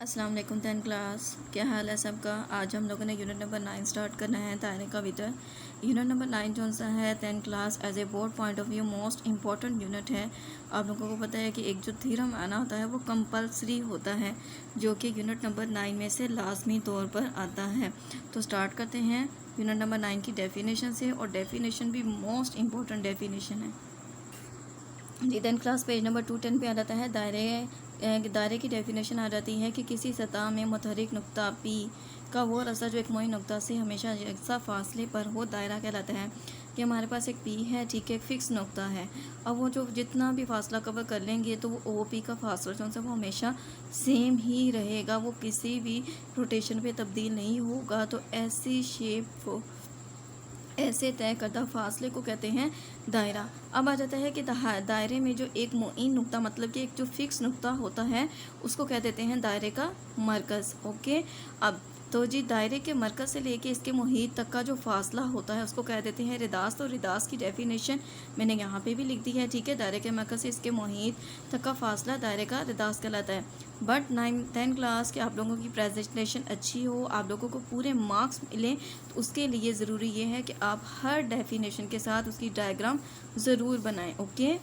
अस्सलाम वालेकुम 10 क्लास। क्या हाल है सबका। आज हम लोगों ने यूनिट नंबर 9 स्टार्ट करना है, दायरे का वितर। यूनिट नंबर 9 जो सा है 10 class as a board point of view most important unit है। आप लोगों को पता है कि एक जो थ्योरम आना होता है वो कंपलसरी होता है, जो कि यूनिट नंबर 9 में से लाजमी तौर पर आता है। तो स्टार्ट करते हैं यूनिट नंबर 9 की डेफिनेशन से, और डेफिनेशन भी मोस्ट इंपॉर्टेंट डेफिनेशन है जी। 10 क्लास पेज नंबर 210 पे आ जाता है दायरे की डेफिनेशन आ जाती है कि किसी सतह में मुतहरिक नुक्ता पी का वो रास्ता जो एक मुई नुक्ता से हमेशा यकसा फासले पर हो, दायरा कहलाता है। कि हमारे पास एक पी है, ठीक है, एक फिक्स नुक्ता है। अब वो जो जितना भी फासला कवर कर लेंगे तो वो ओ पी का फासला जो है वो हमेशा सेम ही रहेगा, वो किसी भी रोटेशन पे तब्दील नहीं होगा। तो ऐसी शेप ऐसे तय करदा फासले को कहते हैं दायरा। अब आ जाता है कि दायरे में जो एक मुइन नुक्ता, मतलब कि एक जो फिक्स नुक्ता होता है, उसको कह देते हैं दायरे का मरकज़। ओके। अब तो जी दायरे के मरकज़ से लेके इसके मुहीत तक का जो फासला होता है उसको कह देते हैं रिदास। तो रिदास की डेफिनेशन मैंने यहाँ पे भी लिख दी है, ठीक है। दायरे के मरकज़ से इसके मुहीत तक का फासला दायरे का रिदास कहलाता है। बट 9-10 क्लास के आप लोगों की प्रेजेंटेशन अच्छी हो, आप लोगों को पूरे मार्क्स मिलें, तो उसके लिए ज़रूरी ये है कि आप हर डेफिनेशन के साथ उसकी डायग्राम ज़रूर बनाएं। ओके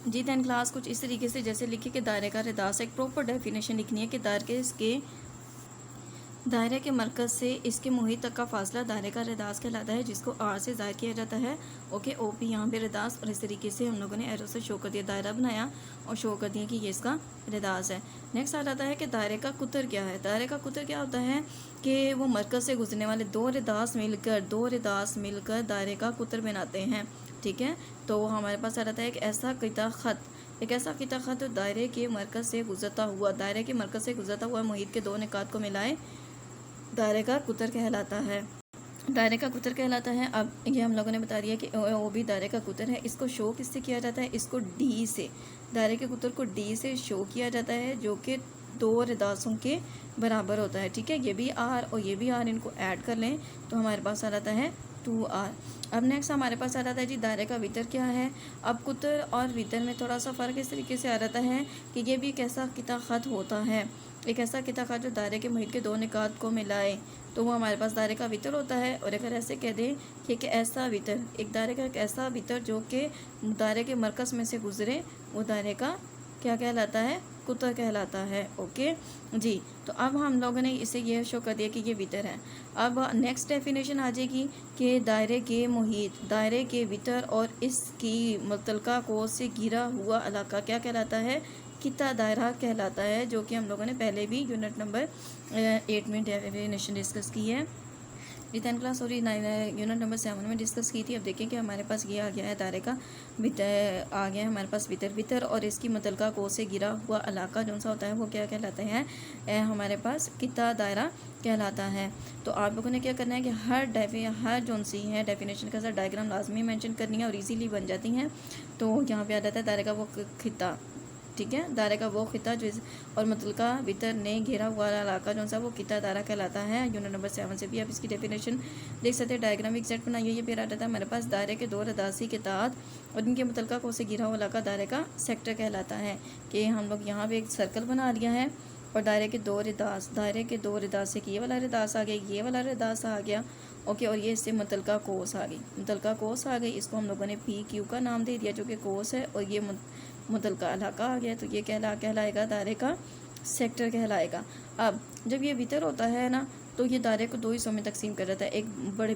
जी। 10 क्लास कुछ इस तरीके से जैसे लिखे कि दायरे का रिदास, एक प्रॉपर डेफिनेशन लिखनी है कि दायरे के मरकज़ से इसके मुहीत तक का फासला दायरे का रिदास कहलाता है, जिसको आर से ज़ाहिर किया जाता है। ओके, ओ पी यहाँ पे रिदास, और इस तरीके से हम लोगों ने एरो से शो कर दिया, दायरा बनाया और शो कर दिया कि ये इसका रिदास है। नेक्स्ट आ जाता है कि दायरे का कुतर क्या है। दायरे का कुतर क्या होता है कि वो मरकज़ से गुजरने वाले दो रिदास मिलकर दायरे का कुतर बनाते हैं, ठीक है। तो हमारे पास आ जाता है एक ऐसा किता ख़त दायरे के मरकज़ से गुजरता हुआ मुहीत के दो निकात को मिलाए दायरे का कुतर कहलाता है। अब ये हम लोगों ने बता दिया कि ओ भी दायरे का कुतर है। इसको शो किससे किया जाता है, इसको डी से, दायरे के कुतर को डी से शो किया जाता है, जो कि दो रिदासों के बराबर होता है, ठीक है। ये भी आर और ये भी आर, इनको ऐड कर लें तो हमारे पास आ जाता है 2r। अब नेक्स्ट हमारे पास आ जाता है जी दायरे का वितर क्या है। अब कुतर और वितर में थोड़ा सा फ़र्क इस तरीके से आ जाता है कि ये भी एक ऐसा किता ख़त होता है, एक ऐसा किता ख़त जो दायरे के मुहीत के दो निकात को मिलाए, तो वो हमारे पास दायरे का वितर होता है। और अगर ऐसे कह दें कि एक ऐसा वितर, एक दायरे का एक ऐसा वितर जो कि दायरे के मरकज़ में से गुजरे, वो दायरे का क्या कहलाता है, कुतर कहलाता है। ओके जी। तो अब हम लोगों ने इसे ये शो कर दिया कि ये वितर है। अब नेक्स्ट डेफिनेशन आ जाएगी कि दायरे के वितर और इसकी मुतलका को से घिरा हुआ इलाका क्या कहलाता है, किता दायरा कहलाता है, जो कि हम लोगों ने पहले भी यूनिट नंबर 8 में डेफिनेशन डिस्कस की है। 10 क्लास सॉरी यूनिट नंबर 7 में डिस्कस की थी। अब देखें कि हमारे पास ये आ गया है दायरे का वितर, आ गया है हमारे पास वितर और इसकी मुतलका को से घिरा हुआ इलाका जो सा होता है वो क्या कहलाता है, हमारे पास किता दायरा कहलाता है। तो आप लोगों ने क्या करना है कि हर जो सी है डेफिनेशन के साथ डायग्राम लाजमी मेंशन करनी है और इजीली बन जाती हैं। तो यहाँ पे आ जाता है दायरे का वो खिता, ठीक है, दायरे का वो खिता जो और मुतलका वितर ने घेरा हुआ इलाका जो सा वो किता दायरा कहलाता है। यूनिट नंबर 7 से भी आप इसकी डेफिनेशन देख सकते हैं। डायग्राम एग्जैक्ट बनाइए। ये फिर आ जाता है हमारे पास दायरे के दो रदासी के तहत और इनके मुतलका को से घिरा हुआ इलाका दायरे का सेक्टर कहलाता है। कि हम लोग यहाँ पे एक सर्कल बना लिया है और दायरे के दो रिदास से कि ये वाला रिदास आ गया, ये वाला रिदास आ गया। ओके, और ये इससे मुतलका कोस आ गई। इसको हम लोगों ने पी क्यू का नाम दे दिया जो कि कोस है, और ये मुतलका इलाका आ गया, तो ये कहलाएगा दायरे का सेक्टर कहलाएगा। अब जब ये वितर होता है ना, तो ये दायरे को दो हिस्सों में तकसीम कर जाता है। एक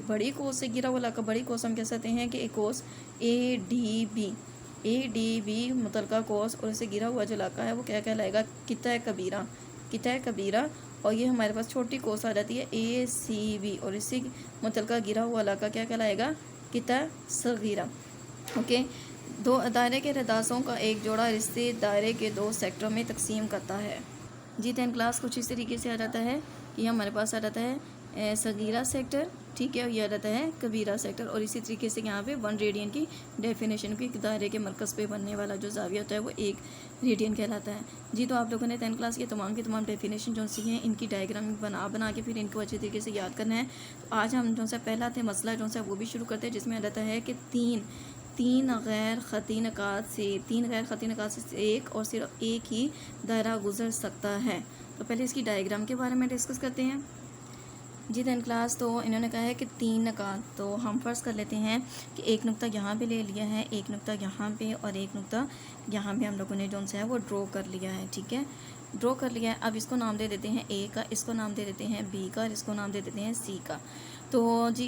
बड़ी कोस से घिरा हुआ इलाका, बड़ी कोस हम कह सकते हैं कि एक कोस ए डी बी मुतलका कोस, और इसे घिरा हुआ जो इलाका है वो क्या कहलाएगा, किता कबीरा। और ये हमारे पास छोटी कोस आ जाती है ए सी बी, और इससे मुतलका घिरा हुआ इलाका क्या कहलाएगा, किता सगीरा। ओके, दो दायरे के रदासों का एक जोड़ा रिश्ते दायरे के दो सेक्टरों में तकसीम करता है। जी 10 क्लास कुछ इस तरीके से आ जाता है कि हमारे पास आ जाता है सगीरा सेक्टर, ठीक है, और ये आ जाता है कबीरा सेक्टर। और इसी तरीके से यहाँ पे 1 रेडियन की डेफिनेशन की दायरे के मरकज़ पे बनने वाला जो जाविया होता है वो 1 रेडियन कहलाता है। जी, तो आप लोगों ने 10 क्लास की तमाम डेफिनेशन जो सी हैं इनकी डायग्राम बना के फिर इनको अच्छे तरीके से याद करना है। तो आज हम जो सा पहला थे मसला जो सा वो भी शुरू करते हैं, जिसमें आ जाता है कि तीन गैर ख़ती नकात से एक और सिर्फ एक ही दायरा गुजर सकता है। तो पहले इसकी डायग्राम के बारे में डिस्कस करते हैं जी। 10 क्लास तो इन्होंने कहा है कि 3 नकात, तो हम फ़र्ज़ कर लेते हैं कि एक नुक्ता यहाँ पे ले लिया है, एक नुक्ता यहाँ पे और एक नुक्ता यहाँ पे हम लोगों ने जो सा है वो ड्रॉ कर लिया है। ठीक है, ड्रॉ कर लिया है। अब इसको नाम दे देते हैं ए का, इसको नाम दे देते हैं बी का और इसको नाम दे देते हैं सी का। तो जी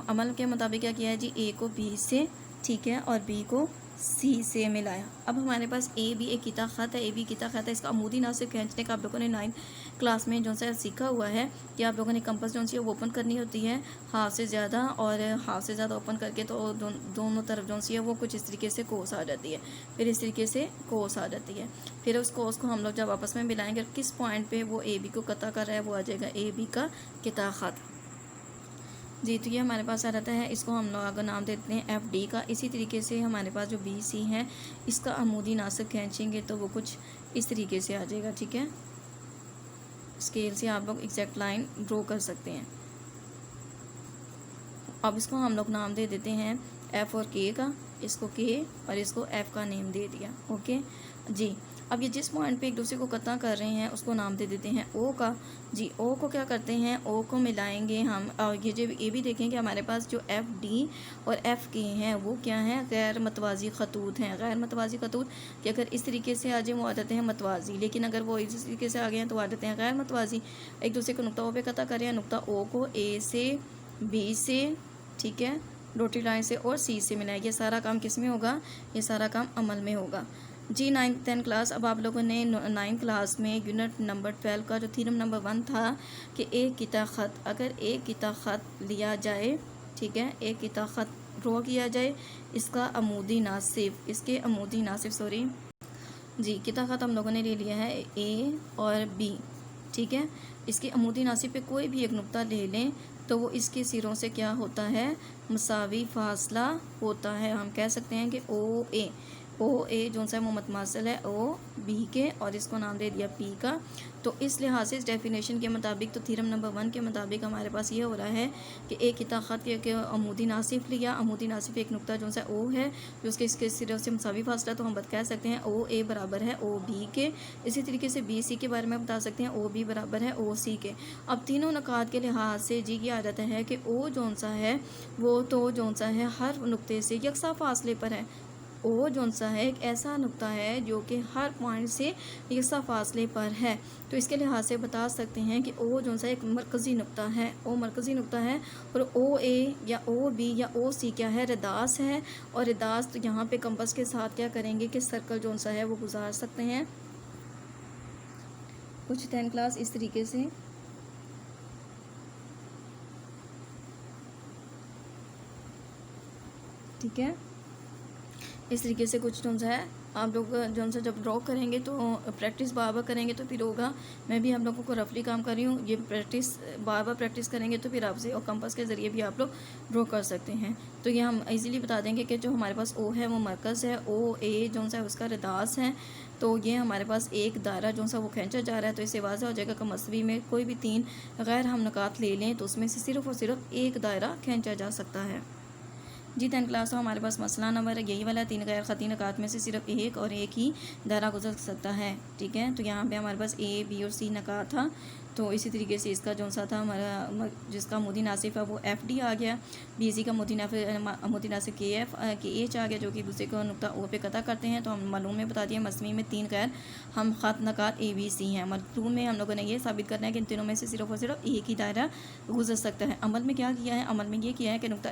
अमल के मुताबिक क्या किया है जी, ए को बी से, ठीक है, और बी को सी से मिलाया। अब हमारे पास ए बी एक किता ख़त है, ए बी किता ख़त है। इसका अमूदी नासिब खींचने का आप लोगों ने 9th क्लास में जो सा सीखा हुआ है कि आप लोगों ने कंपास जो सी वो ओपन करनी होती है हाफ से ज़्यादा, और हाफ से ज़्यादा ओपन करके तो दोनों तरफ जो सी है वो कुछ इस तरीके से कोस आ जाती है, फिर इस तरीके से कोस आ जाती है। फिर उस कोस को हम लोग जब आपस में मिलाएंगे किस पॉइंट पर वो ए बी को कता कर रहा है वो आ जाएगा ए बी का किता ख़त जी। तो ये हमारे पास आ जाता है, इसको हम लोग अगर नाम देते हैं एफ डी का। इसी तरीके से हमारे पास जो बी सी है इसका अमूदी नासिब खींचेंगे तो वो कुछ इस तरीके से आ जाएगा। ठीक है, स्केल से आप लोग एग्जैक्ट लाइन ड्रॉ कर सकते हैं। अब इसको हम लोग नाम दे देते हैं एफ़ और के का, इसको के और इसको एफ़ का नेम दे दिया। ओके जी। अब ये जिस पॉइंट पे एक दूसरे को कता कर रहे हैं उसको नाम दे देते हैं ओ का जी। ओ को क्या करते हैं, ओ को मिलाएंगे हम, और ये भी देखें कि हमारे पास जो एफ़ डी और एफ़ के हैं वो क्या हैं, गैर मतवाज़ी खतूत हैं। गैर मतवाज़ी खतूत कि अगर इस तरीके से आ जाए वो आ जाते हैं मतवाज़ी, लेकिन अगर वो इस तरीके से आ गए हैं तो आ जाते हैं गैर मतवाज़ी। एक दूसरे को नुक्ता ओ पे कता करें, नुक्ता ओ को ए से, बी से, ठीक है, डॉटेड लाइन से और सी से मिलाएं। ये सारा काम किस में होगा, ये सारा काम अमल में होगा जी। 9th 10 class. अब आप लोगों ने 9th क्लास में यूनिट नंबर 12 का जो थ्योरम नंबर 1 था कि एक किता ख़त, अगर एक किता ख़त लिया जाए, ठीक है, एक किता ख़त ड्रॉ किया जाए, इसका अमूदी नासिब, इसके अमूदी नासिब सॉरी जी, किता ख़त हम लोगों ने ले लिया है ए और बी, ठीक है। इसके अमूदी नासिब पे कोई भी एक नुक्ता ले लें तो वो इसके सिरों से क्या होता है, मसावी फासला होता है। हम कह सकते हैं कि ओ ए जो सा वो मतमासल है ओ बी के, और इसको नाम दे दिया पी का। तो इस लिहाज से इस डेफिनेशन के मुताबिक, तो थ्योरम नंबर 1 के मुताबिक हमारे पास ये हो रहा है कि एक किता ख़त के अमूदी नासिब लिया, अमूदी नासिब एक नुक्ता जो सा ओ है जो उसके इसके सिरों से मसावी फासला, तो हम कह सकते हैं ओ ए बराबर है ओ बी के। इसी तरीके से बी सी के बारे में बता सकते हैं ओ बी बराबर है ओ सी के। अब तीनों नकात के लिहाज से जी ये आ जाता है कि ओ जो सा है वो तो जो सा है हर नुक्ते से यकसा फासले पर है। ओ जो सा है एक ऐसा नुक्ता है जो कि हर पॉइंट से यकसा फासले पर है। तो इसके लिहाज से बता सकते हैं कि ओ जो सा एक मरकज़ी नुक्ता है, ओ मरकज़ी नुक्ता है, और ओ ए या ओ बी या ओ सी क्या है, रदास है। और रदास तो यहाँ पे कंपास के साथ क्या करेंगे कि सर्कल जो सा है वो गुजार सकते हैं कुछ 10 क्लास इस तरीके से। ठीक है, इस तरीके से कुछ जो है आप लोग जो सा जब ड्रॉ करेंगे तो प्रैक्टिस बार बार करेंगे तो फिर होगा। मैं भी हम लोगों को रफली काम कर रही हूँ, ये प्रैक्टिस बार बार प्रैक्टिस करेंगे तो फिर आपसे और कंपास के ज़रिए भी आप लोग ड्रॉ कर सकते हैं। तो ये हम इजीली बता देंगे कि जो हमारे पास ओ है वो मरकज़ है, ओ ए जो सा है उसका रदास है। तो ये हमारे पास एक दायरा जो सा वो खींचा जा रहा है, तो इससे वाज़ह हो जाएगा कि मसवी में कोई भी 3 गैर हम नकात ले लें तो उसमें से सिर्फ़ और सिर्फ एक दायरा खींचा जा सकता है जी। 10 क्लास हो हमारे पास मसला नंबर यही वाला 3 गैर ख़ती नकात में से सिर्फ एक और एक ही दायरा गुजर सकता है। ठीक है, तो यहाँ पे हमारे पास ए बी और सी नकात था। तो इसी तरीके से इसका जो सा था हमारा जिसका अमूदी नासिब है वो एफ डी आ गया, बी सी का अमूदी नासिब के एफ के एच आ गया, जो कि दूसरे को नुक्ता ओ पे कता करते हैं। तो हम मालूम में बता दिया मसमी में 3 गैर हम ख़त नकात ए बी सी हैं। मतलूब में हम लोगों ने ये साबित करना है कि इन तीनों में से सिर्फ और सिर्फ एक ही दायरा गुजर सकता है। अमल में क्या किया है, अमल में ये किया है कि नुक्ता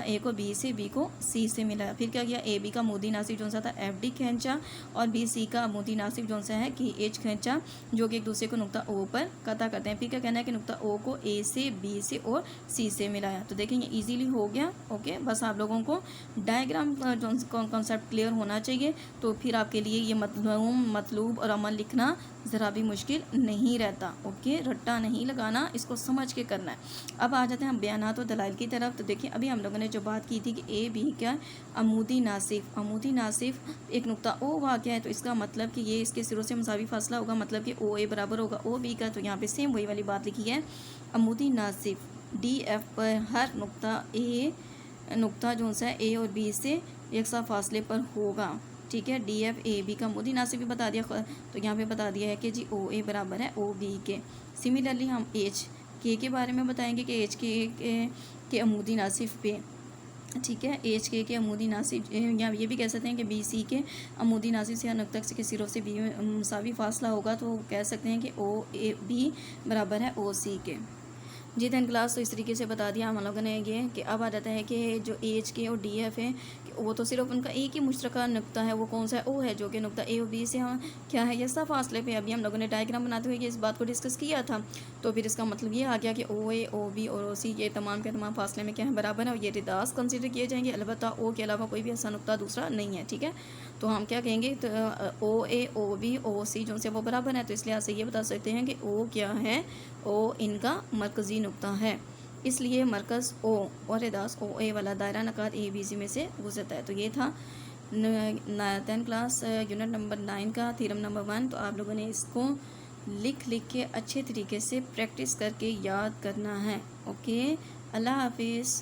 ए को बी से, बी को सी से मिलाया। फिर क्या किया, ए बी का अमूदी नासिब जो सा था एफ डी खींचा और बी सी का अमूदी नासिब जो सा है के एच खींचा, जो कि एक दूसरे को नुक्ता ओ पर कता करते हैं। फिर क्या कहना है कि नुक्ता ओ को ए से, बी से और सी से मिलाया। तो देखें ये इजीली हो गया। ओके, बस आप लोगों को डायग्राम कॉन्सेप्ट क्लियर होना चाहिए, तो फिर आपके लिए ये मतलूब और अमल लिखना ज़रा भी मुश्किल नहीं रहता। ओके, रट्टा नहीं लगाना, इसको समझ के करना है। अब आ जाते हैं हम बयानात और दलाइल की तरफ। तो देखिए अभी हम लोगों ने जो बात की थी कि ए बी क्या अमूदी नासिब एक नुक्ता ओ वाक़या है, तो इसका मतलब कि ये इसके सिरों से मसावी फासला होगा, मतलब कि ओ ए बराबर होगा ओ बी का। तो यहाँ पे सेम वही वाली बात लिखी है, अमूदी नासिब डी एफ पर हर नुक्ता जो सा है ए और बी से यकसा फासले पर होगा। ठीक है, डी एफ ए बी का अमूदी नासिब भी बता दिया, तो यहाँ पे बता दिया है कि जी ओ ए बराबर है ओ बी के। सिमिलरली हम एच के बारे में बताएंगे कि एच के अमूदी नासिब पे, ठीक है, एच के अमूदी नासिब, या ये भी कह सकते हैं कि बी सी के अमूदी नासिब से या नुक्ता के सिरों से बी में मुसावी फासला होगा, तो कह सकते हैं कि ओ ए बी बराबर है ओ सी के। जी 10 क्लास तो इस तरीके से बता दिया हम लोगों ने ये कि अब आ जाता है कि जो एच के और डी एफ है वो तो सिर्फ उनका एक ही मुश्तरका नुक्ता है, वो कौन सा है, ओ है, जो कि नुक्ता ए और बी से हम क्या है यकसा फासले पे। अभी हम लोगों ने डायग्राम बनाते हुए इस बात को डिस्कस किया था, तो फिर इसका मतलब ये आ गया कि ओ ए ओ बी और ओ सी ये तमाम के तमाम फासले में क्या है बराबर है, और ये रिदास कंसिडर किए जाएंगे। अलबत्ता ओ के अलावा कोई भी ऐसा नुक्ता दूसरा नहीं है। ठीक है, तो हम क्या कहेंगे, तो ओ ए ओ बी ओ सी जो से वो बराबर है, तो इस लिहाज से ये बता सकते हैं कि ओ क्या है, ओ इनका मरकज़ी नुक्ता है, इसलिए मरकज़ ओ और रिदास ओ ए वाला दायरा नकात ए बी सी में से गुजरता है। तो ये था 10 क्लास यूनिट नंबर 9 का थ्योरम नंबर 1। तो आप लोगों ने इसको लिख के अच्छे तरीके से प्रैक्टिस करके याद करना है। ओके, अल्लाह हाफिज़।